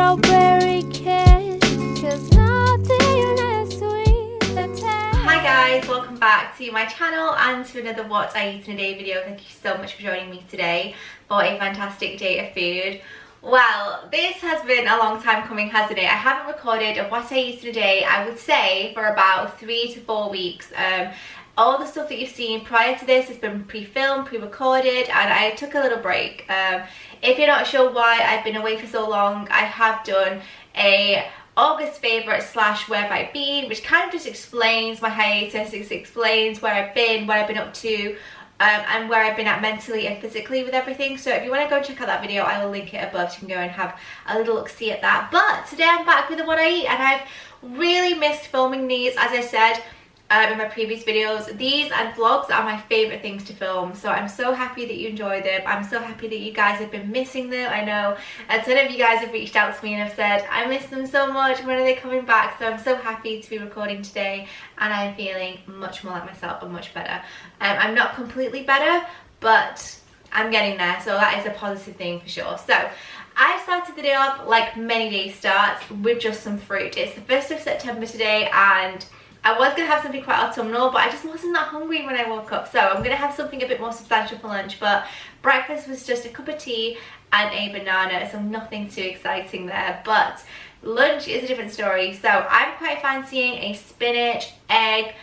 strawberry kiss, 'cause nothing is sweet that tastes. Hi guys, welcome back to my channel and to another What I Eat in a Day video. Thank you so much for joining me today for a fantastic day of food. Well, this has been a long time coming, hasn't it? I haven't recorded a What I Eat in a Day, I would say, for about 3 to 4 weeks. All the stuff that you've seen prior to this has been pre-filmed, pre-recorded, and I took a little break. If you're not sure why I've been away for so long, I have done a August favourite / where have I been, which kind of just explains my hiatus, it explains where I've been, what I've been up to, and where I've been at mentally and physically with everything. So if you want to go and check out that video, I will link it above. You can go and have a little look-see at that. But today I'm back with the What I Eat, and I've really missed filming these, as I said in my previous videos. These and vlogs are my favourite things to film, so I'm so happy that you enjoy them. I'm so happy that you guys have been missing them. I know a ton of you guys have reached out to me and have said, I miss them so much, when are they coming back? So I'm so happy to be recording today, and I'm feeling much more like myself and much better. I'm not completely better, but I'm getting there, so that is a positive thing for sure. So I started the day off, like many days start, with just some fruit. It's the 1st of September today, and I was going to have something quite autumnal, but I just wasn't that hungry when I woke up. So I'm going to have something a bit more substantial for lunch, but breakfast was just a cup of tea and a banana, so nothing too exciting there. But lunch is a different story. So I'm quite fancying a spinach, egg,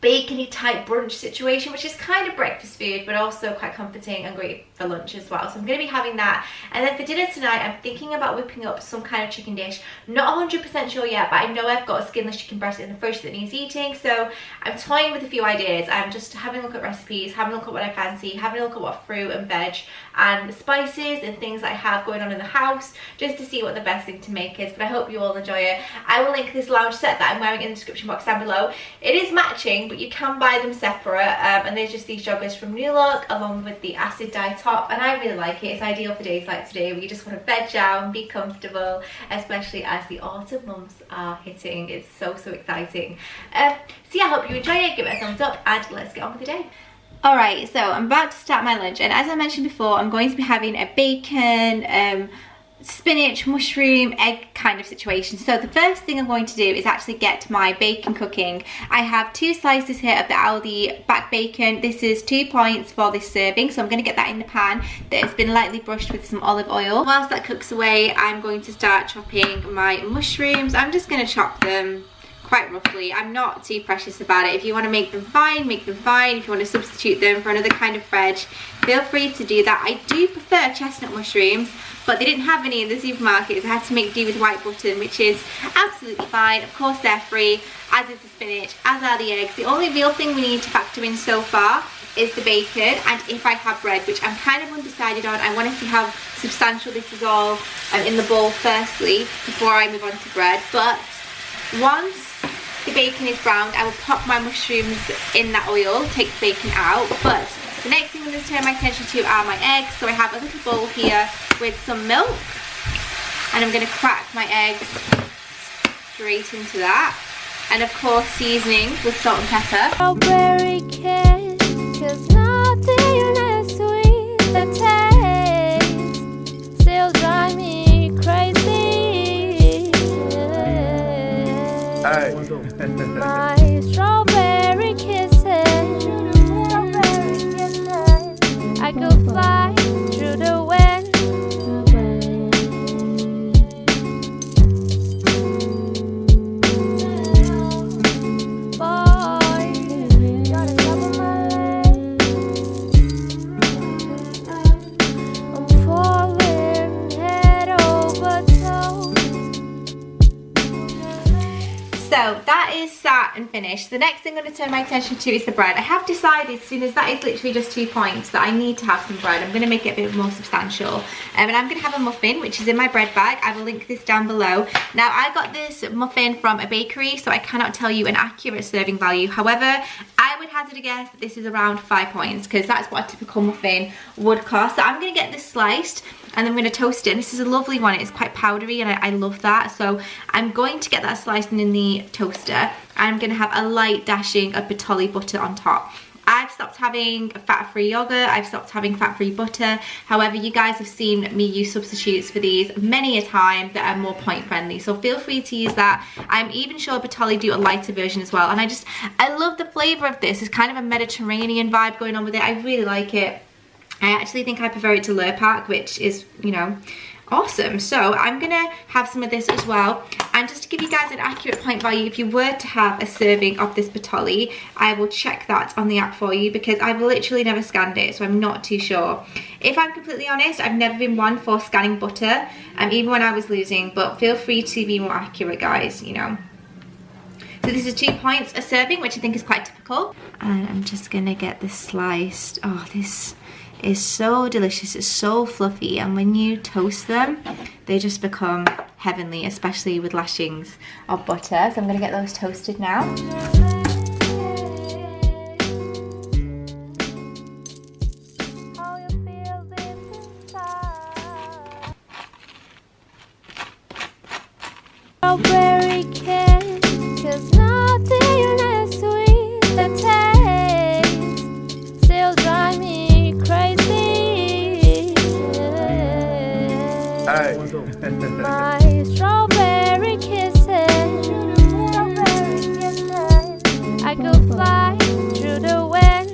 bacony type brunch situation, which is kind of breakfast food but also quite comforting and great for lunch as well. So I'm going to be having that, and then for dinner tonight I'm thinking about whipping up some kind of chicken dish. Not 100% sure yet, but I know I've got a skinless chicken breast in the fridge that needs eating, so I'm toying with a few ideas. I'm just having a look at recipes, having a look at what I fancy, having a look at what fruit and veg and spices and things that I have going on in the house, just to see what the best thing to make is. But I hope you all enjoy it. I will link this lounge set that I'm wearing in the description box down below. It is matching, but you can buy them separate, and there's just these joggers from New Look along with the acid dye top, and I really like it. It's ideal for days like today where you just want to veg out and be comfortable, especially as the autumn months are hitting. It's so exciting. So yeah, I hope you enjoy it. Give it a thumbs up and let's get on with the day. Alright, so I'm about to start my lunch, and as I mentioned before, I'm going to be having a bacon, spinach, mushroom, egg kind of situation. So the first thing I'm going to do is actually get my bacon cooking. I have 2 slices here of the Aldi back bacon. This is 2 points for this serving, so I'm going to get that in the pan that has been lightly brushed with some olive oil. Whilst that cooks away, I'm going to start chopping my mushrooms. I'm just going to chop them quite roughly. I'm not too precious about it. If you want to make them fine, make them fine. If you want to substitute them for another kind of veg, feel free to do that. I do prefer chestnut mushrooms, but they didn't have any in the supermarkets. I had to make do with white button, which is absolutely fine. Of course they're free, as is the spinach, as are the eggs. The only real thing we need to factor in so far is the bacon, and if I have bread, which I'm kind of undecided on. I want to see how substantial this is all in the bowl firstly before I move on to bread. But once the bacon is browned, I will pop my mushrooms in that oil, take the bacon out. But the next thing I'm going to turn my attention to are my eggs. So I have a little bowl here with some milk, and I'm going to crack my eggs straight into that, and of course seasoning with salt and pepper. Strawberry kiss, 'cause nothing is sweet that tastes still drive me crazy. Hey. My strawberry kisses, I could fly through the wind. Boy, you're the top of my legs. I'm falling head over toes. So that is sat and finished. The next thing I'm going to turn my attention to is the bread. I have decided, seeing as that is literally just 2 points, that I need to have some bread. I'm going to make it a bit more substantial. And I'm going to have a muffin, which is in my bread bag. I will link this down below. Now, I got this muffin from a bakery, so I cannot tell you an accurate serving value. However, I would hazard a guess that this is around 5 points, because that's what a typical muffin would cost. So I'm going to get this sliced, and I'm going to toast it. And this is a lovely one. It's quite powdery, and I love that. So I'm going to get that sliced in the toaster. I'm going to have a light dashing of Bertolli butter on top. I've stopped having fat-free yogurt, I've stopped having fat-free butter. However, you guys have seen me use substitutes for these many a time that are more point friendly, so feel free to use that. I'm even sure Bertolli do a lighter version as well, and I love the flavour of this. It's kind of a Mediterranean vibe going on with it. I really like it. I actually think I prefer it to Lurpak, which is, you know, awesome. So I'm gonna have some of this as well, and just to give you guys an accurate point value, if you were to have a serving of this Bertolli, I will check that on the app for you because I've literally never scanned it, so I'm not too sure. If I'm completely honest, I've never been one for scanning butter, even when I was losing, but feel free to be more accurate, guys, you know. So this is 2 points a serving, which I think is quite typical, and I'm just gonna get this sliced. Oh, this is so delicious. It's so fluffy, and when you toast them they just become heavenly, especially with lashings of butter. So I'm gonna get those toasted now. Strawberry kiss, 'cause nothing is sweet. The taste still drive me crazy. My strawberry kisses, I could fly through the wind.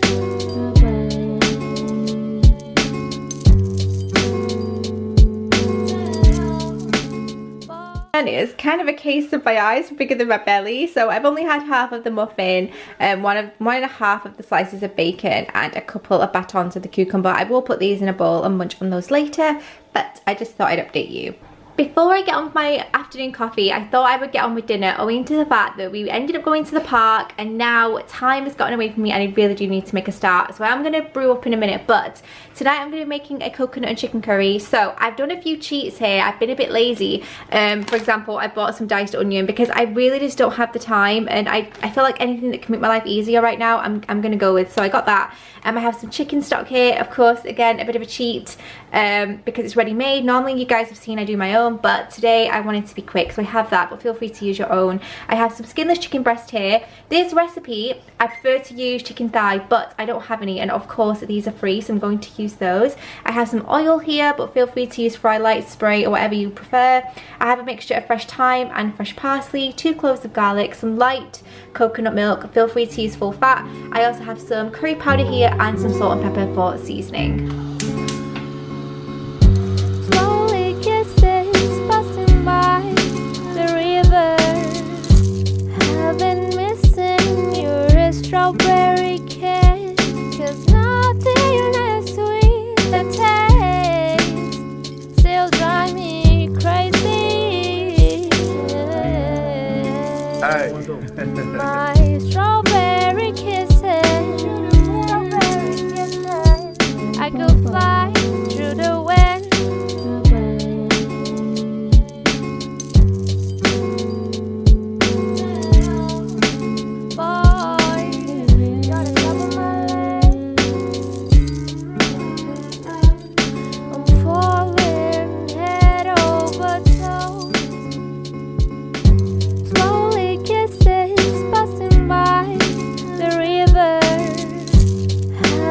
And it's kind of a case of my eyes are bigger than my belly, so I've only had half of the muffin, one and a half of the slices of bacon, and a couple of batons of the cucumber. I will put these in a bowl and munch on those later, but I just thought I'd update you. Before I get on with my afternoon coffee, I thought I would get on with dinner, owing to the fact that we ended up going to the park and now time has gotten away from me and I really do need to make a start. So I'm going to brew up in a minute, but tonight I'm going to be making a coconut and chicken curry. So I've done a few cheats here. I've been a bit lazy. For example, I bought some diced onion because I really just don't have the time, and I feel like anything that can make my life easier right now, I'm going to go with. So I got that. I have some chicken stock here, of course, again, a bit of a cheat because it's ready made. Normally you guys have seen I do my own, but today I wanted to be quick, so I have that, but feel free to use your own. I have some skinless chicken breast here. This recipe, I prefer to use chicken thigh, but I don't have any, and of course these are free, so I'm going to use those. I have some oil here, but feel free to use fry light, spray, or whatever you prefer. I have a mixture of fresh thyme and fresh parsley, 2 cloves of garlic, some light coconut milk, feel free to use full fat. I also have some curry powder here and some salt and pepper for seasoning. Slowly kisses passing by the river. I've been missing your strawberry kiss, 'cause nothing is sweet. The taste still drive me crazy. My strawberry kisses, I could fly through the wind. Boy, gotta cover my legs. I'm falling head over toes. Slowly kisses passing by the river.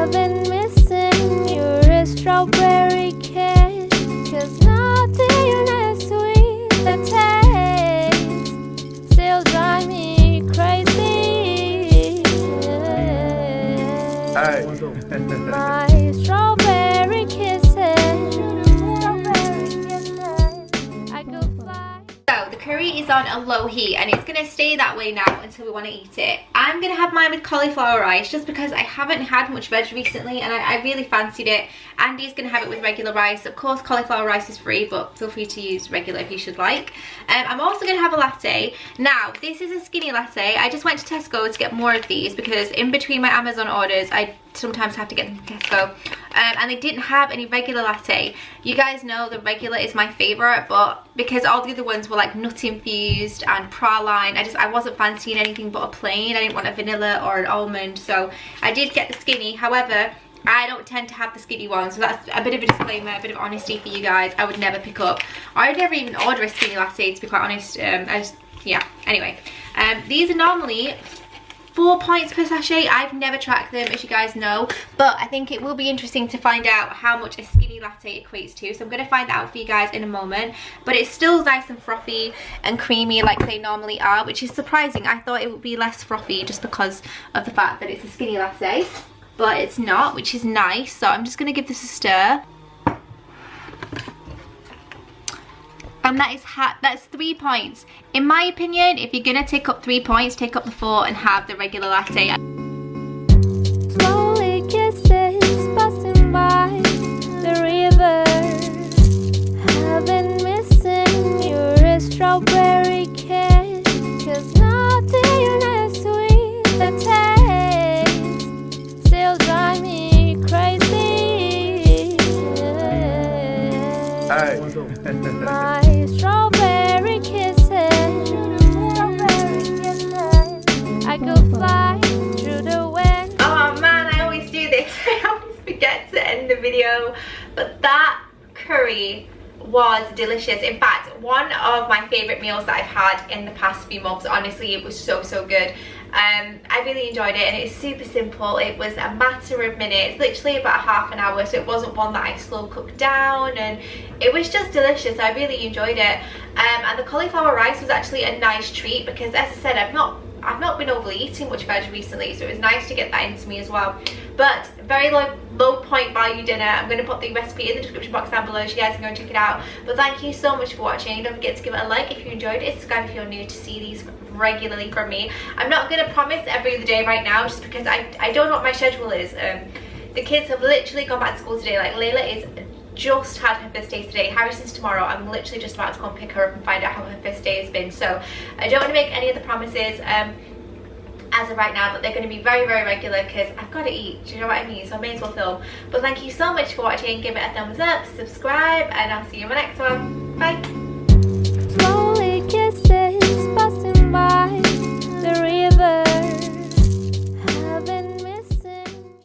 I've been missing your strawberry kiss, 'cause nothing is sweet. The taste still drive me crazy. My strawberry kisses, I could fly. So the curry is on a low heat and it's going to stay that way now until we want to eat it. I'm going to have mine with cauliflower rice just because I haven't had much veg recently and I really fancied it. Andy's going to have it with regular rice. Of course, cauliflower rice is free, but feel free to use regular if you should like. I'm also going to have a latte. Now, this is a skinny latte. I just went to Tesco to get more of these because in between my Amazon orders, I sometimes have to get them from Tesco. And they didn't have any regular latte. You guys know the regular is my favourite, but because all the other ones were like nut infused and praline, I wasn't fancying anything but a plain. I didn't want a vanilla or an almond, so I did get the skinny. However, I don't tend to have the skinny one, so that's a bit of a disclaimer, a bit of honesty for you guys. I would never pick up, or I'd never even order a skinny latte, to be quite honest. Yeah, anyway. These are normally 4 points per sachet. I've never tracked them, as you guys know, but I think it will be interesting to find out how much a skinny latte equates to, so I'm going to find that out for you guys in a moment. But it's still nice and frothy and creamy like they normally are, which is surprising. I thought it would be less frothy just because of the fact that it's a skinny latte, but it's not, which is nice. So I'm just going to give this a stir. And that's 3 points. In my opinion, if you're gonna take up 3 points, take up the 4 and have the regular latte. Slowly kisses passing by the river. I've been missing your strawberry kiss, 'cause nothing as sweet the taste still drive me crazy. Hey. My strawberry kisses, I could fly through the wind. Oh man, I always do this. I always forget to end the video. But that curry was delicious. In fact, one of my favourite meals that I've had in the past few months. Honestly, it was so good. I really enjoyed it, and it's super simple. It was a matter of minutes, literally about half an hour, so it wasn't one that I slow cooked down, and it was just delicious. I really enjoyed it. And the cauliflower rice was actually a nice treat because, as I said, I've not been overly eating much veg recently, so it was nice to get that into me as well. But very low point value dinner. I'm going to put the recipe in the description box down below so you guys can go and check it out. But thank you so much for watching. Don't forget to give it a like if you enjoyed it. Subscribe if you're new to see these regularly from me. I'm not going to promise every other day right now, just because I don't know what my schedule is. The kids have literally gone back to school today. Like, Layla is just had her first day today. Harrison's tomorrow. I'm literally just about to go and pick her up and find out how her first day has been. So I don't want to make any other promises as of right now, but they're going to be very regular because I've got to eat. Do you know what I mean? So I may as well film. But thank you so much for watching. Give it a thumbs up, subscribe, and I'll see you in my next one. Bye.